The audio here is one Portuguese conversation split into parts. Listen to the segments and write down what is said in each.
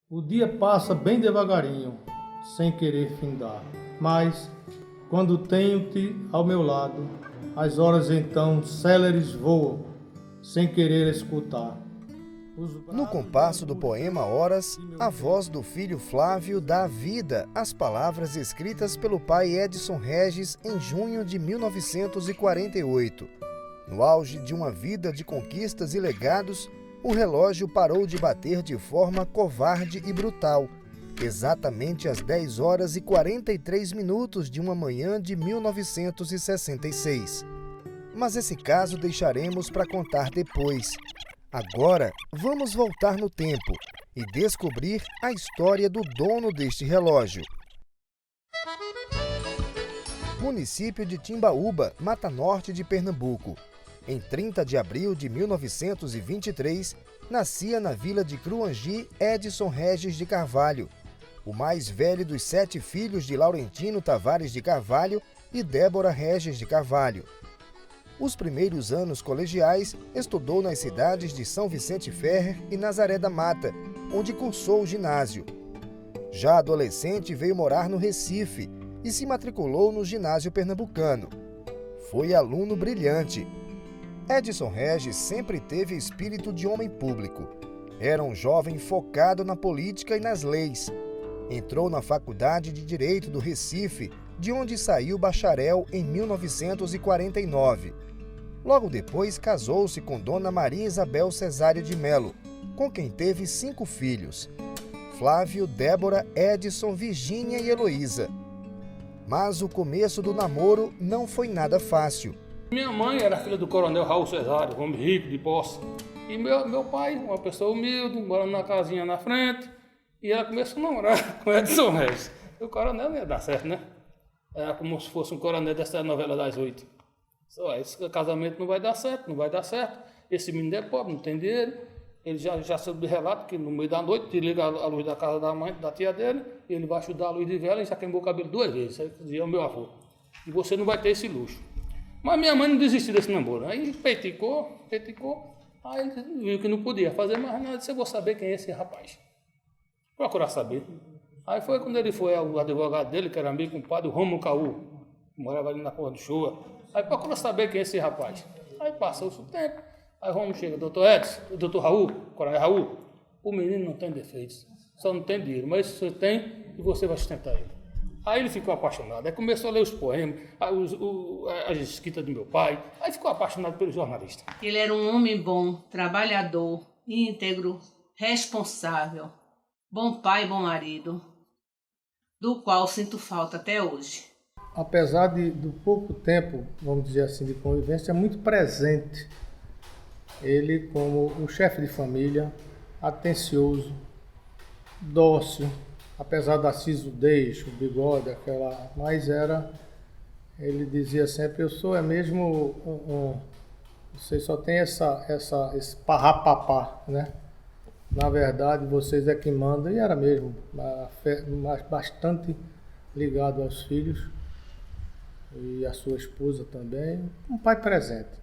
O dia passa bem devagarinho, sem querer findar, mas quando tenho-te ao meu lado, as horas então céleres voam, sem querer escutar. No compasso do poema Horas, a voz do filho Flávio dá vida às palavras escritas pelo pai Edson Regis em junho de 1948. No auge de uma vida de conquistas e legados, o relógio parou de bater de forma covarde e brutal, exatamente às 10 horas e 43 minutos de uma manhã de 1966. Mas esse caso deixaremos para contar depois. Agora, vamos voltar no tempo e descobrir a história do dono deste relógio. Município de Timbaúba, Mata Norte de Pernambuco. Em 30 de abril de 1923, nascia na vila de Cruangi Edson Regis de Carvalho, o mais velho dos 7 filhos de Laurentino Tavares de Carvalho e Débora Regis de Carvalho. Os primeiros anos colegiais estudou nas cidades de São Vicente Ferrer e Nazaré da Mata, onde cursou o ginásio. Já adolescente, veio morar no Recife e se matriculou no ginásio pernambucano. Foi aluno brilhante. Edson Regis sempre teve espírito de homem público. Era um jovem focado na política e nas leis. Entrou na Faculdade de Direito do Recife, de onde saiu bacharel em 1949. Logo depois, casou-se com Dona Maria Isabel Cesário de Melo, com quem teve 5 filhos: Flávio, Débora, Edson, Virgínia e Heloísa. Mas o começo do namoro não foi nada fácil. Minha mãe era filha do coronel Raul Cesário, homem rico de posse. E meu pai, uma pessoa humilde, morando numa casinha na frente. E ela começou a namorar com Edson Regis. O coronel não ia dar certo, né? Era como se fosse um coronel dessa novela das 8. Só, esse casamento não vai dar certo, não vai dar certo. Esse menino é pobre, não tem dinheiro. Ele já soube de relato que no meio da noite desliga a luz da casa da mãe, da tia dele, e ele vai ajudar a luz de vela e já queimou o cabelo 2 vezes. Isso aí dizia o meu avô. E você não vai ter esse luxo. Mas minha mãe não desistiu desse namoro. Aí peiticou. Aí ele viu que não podia fazer mais nada. Disse: eu vou saber quem é esse rapaz. Procurar saber. Aí foi quando ele foi ao advogado dele, que era amigo com o padre Romulo Caú, que morava ali na Porra do Shoa. Aí procura saber quem é esse rapaz. Aí passou-se o tempo. Aí Romulo chega: doutor Edson, doutor Raul, coronel Raul, o menino não tem defeitos, só não tem dinheiro, mas você tem e você vai sustentar ele. Aí ele ficou apaixonado, aí começou a ler os poemas, as escritas do meu pai, aí ficou apaixonado pelo jornalista. Ele era um homem bom, trabalhador, íntegro, responsável, bom pai e bom marido, do qual sinto falta até hoje. Apesar do pouco tempo, vamos dizer assim, de convivência, é muito presente. Ele, como um chefe de família, atencioso, dócil, apesar da sisudez, o bigode, mas ele dizia sempre: eu sou mesmo, vocês só tem esse parrapapá, né? Na verdade, vocês é que mandam, e era mesmo, mas bastante ligado aos filhos e à sua esposa também, um pai presente.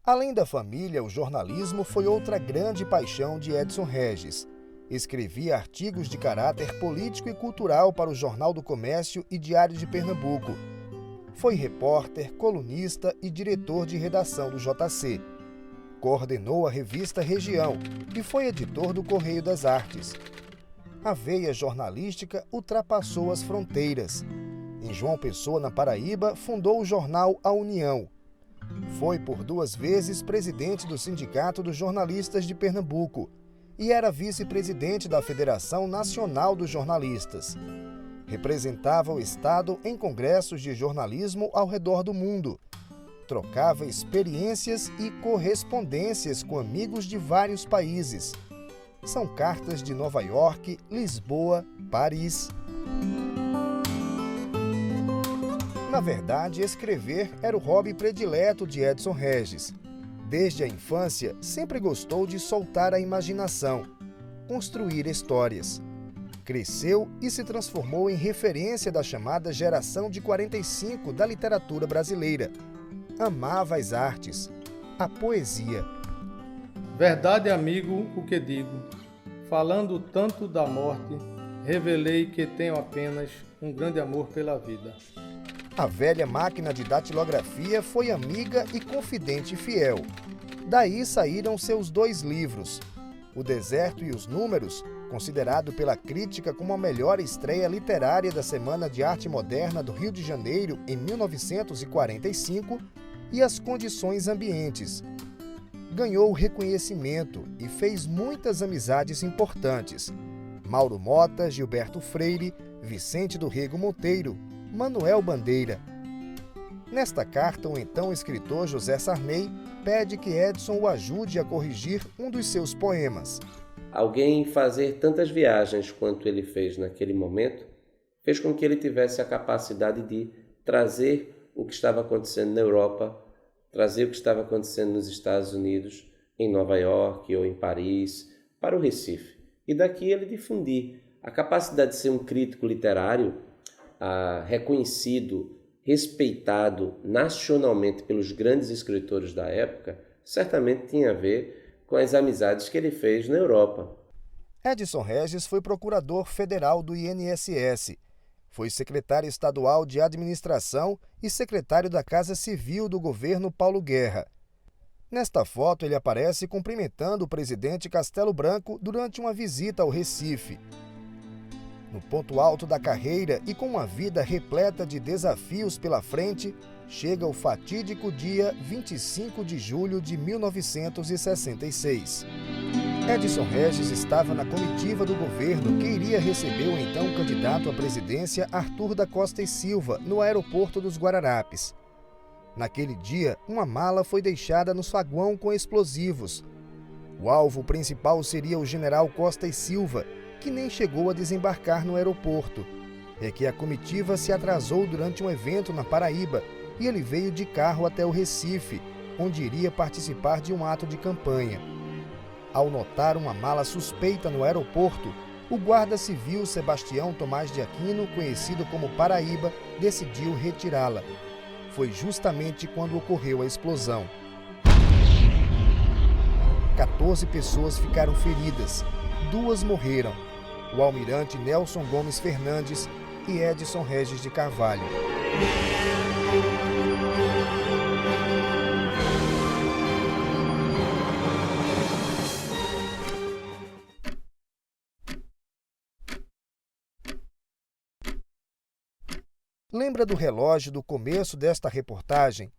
Além da família, o jornalismo foi outra grande paixão de Edson Regis. Escrevia artigos de caráter político e cultural para o Jornal do Comércio e Diário de Pernambuco. Foi repórter, colunista e diretor de redação do JC. Coordenou a revista Região e foi editor do Correio das Artes. A veia jornalística ultrapassou as fronteiras. Em João Pessoa, na Paraíba, fundou o jornal A União. Foi por 2 vezes presidente do Sindicato dos Jornalistas de Pernambuco e era vice-presidente da Federação Nacional dos Jornalistas. Representava o Estado em congressos de jornalismo ao redor do mundo. Trocava experiências e correspondências com amigos de vários países. São cartas de Nova York, Lisboa, Paris. Na verdade, escrever era o hobby predileto de Edson Regis. Desde a infância, sempre gostou de soltar a imaginação, construir histórias. Cresceu e se transformou em referência da chamada geração de 45 da literatura brasileira. Amava as artes, a poesia. Verdade, amigo, o que digo. falando tanto da morte, revelei que tenho apenas um grande amor pela vida. A velha máquina de datilografia foi amiga e confidente fiel. Daí saíram seus 2 livros, O Deserto e os Números, considerado pela crítica como a melhor estreia literária da Semana de Arte Moderna do Rio de Janeiro em 1945, e As Condições Ambientes. Ganhou reconhecimento e fez muitas amizades importantes. Mauro Mota, Gilberto Freire, Vicente do Rego Monteiro, Manuel Bandeira. Nesta carta, o então escritor José Sarney pede que Edson o ajude a corrigir um dos seus poemas. Alguém fazer tantas viagens quanto ele fez naquele momento fez com que ele tivesse a capacidade de trazer o que estava acontecendo na Europa, trazer o que estava acontecendo nos Estados Unidos, em Nova York ou em Paris, para o Recife. E daqui ele difundir a capacidade de ser um crítico literário reconhecido, respeitado nacionalmente pelos grandes escritores da época, certamente tinha a ver com as amizades que ele fez na Europa. Edson Regis foi procurador federal do INSS, foi secretário estadual de administração e secretário da Casa Civil do governo Paulo Guerra. Nesta foto, ele aparece cumprimentando o presidente Castelo Branco durante uma visita ao Recife. No ponto alto da carreira e com uma vida repleta de desafios pela frente, chega o fatídico dia 25 de julho de 1966. Edson Regis estava na comitiva do governo que iria receber o então candidato à presidência Arthur da Costa e Silva no aeroporto dos Guararapes. Naquele dia, uma mala foi deixada no saguão com explosivos. O alvo principal seria o general Costa e Silva, que nem chegou a desembarcar no aeroporto. É que a comitiva se atrasou durante um evento na Paraíba e ele veio de carro até o Recife, onde iria participar de um ato de campanha. Ao notar uma mala suspeita no aeroporto, o guarda civil Sebastião Tomás de Aquino, conhecido como Paraíba, decidiu retirá-la. Foi justamente quando ocorreu a explosão. 14 pessoas ficaram feridas, 2 morreram. O almirante Nelson Gomes Fernandes e Edson Regis de Carvalho. Lembra do relógio do começo desta reportagem?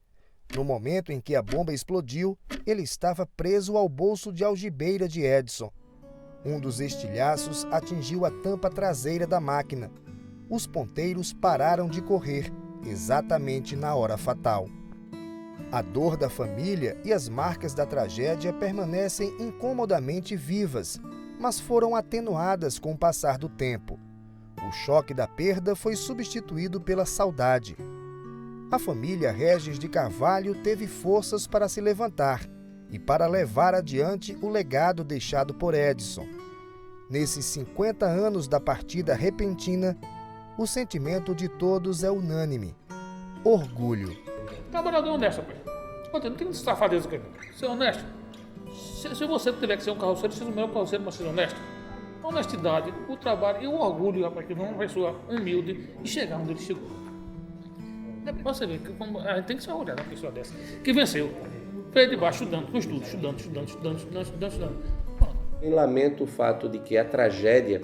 No momento em que a bomba explodiu, ele estava preso ao bolso de algibeira de Edson. Um dos estilhaços atingiu a tampa traseira da máquina. Os ponteiros pararam de correr, exatamente na hora fatal. A dor da família e as marcas da tragédia permanecem incomodamente vivas, mas foram atenuadas com o passar do tempo. O choque da perda foi substituído pela saudade. A família Regis de Carvalho teve forças para se levantar e para levar adiante o legado deixado por Edson. Nesses 50 anos da partida repentina, o sentimento de todos é unânime: orgulho. Trabalhador honesto, pai. Não tem safadeza aqui. Ser honesto. Se você tiver que ser um carroceiro, seja o melhor carroceiro, mas seja honesto. A honestidade, o trabalho e o orgulho, rapaz, que uma pessoa humilde e chegar onde ele chegou. Você vê que a gente tem que se orgulhar da pessoa dessa, que venceu. Veio de baixo estudando, com estudo, estudando. Eu lamento o fato de que a tragédia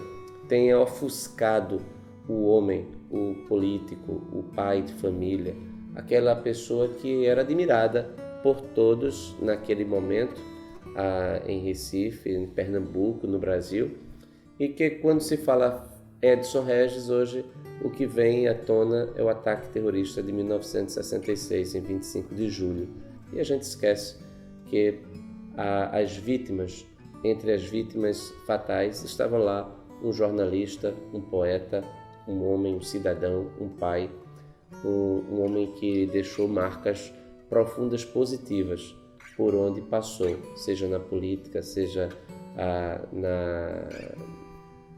tenha ofuscado o homem, o político, o pai de família, aquela pessoa que era admirada por todos naquele momento, em Recife, em Pernambuco, no Brasil, e que quando se fala Edson Regis, hoje o que vem à tona é o ataque terrorista de 1966, em 25 de julho. E a gente esquece que entre as vítimas fatais, estavam lá um jornalista, um poeta, um homem, um cidadão, um pai, um homem que deixou marcas profundas positivas por onde passou, seja na política, seja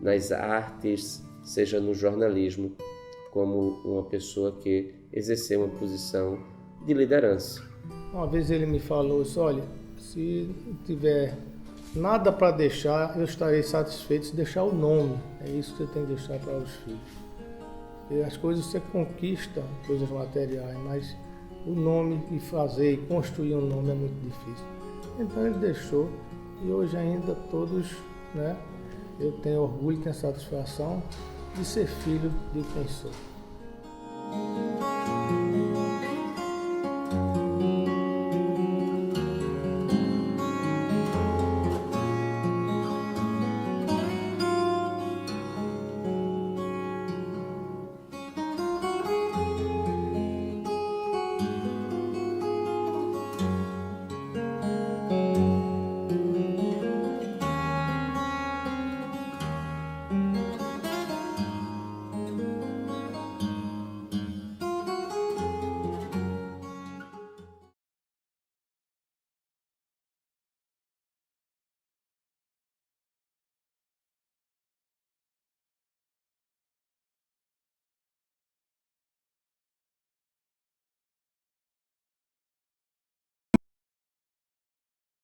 nas artes, seja no jornalismo, como uma pessoa que exerceu uma posição de liderança. Uma vez ele me falou isso: olha, se tiver nada para deixar, eu estarei satisfeito se deixar o nome. É isso que você tem que deixar para os filhos. E as coisas você conquista, coisas materiais, mas o nome e fazer e construir um nome é muito difícil. Então ele deixou e hoje ainda todos, né, eu tenho orgulho e tenho satisfação de ser filho de quem sou.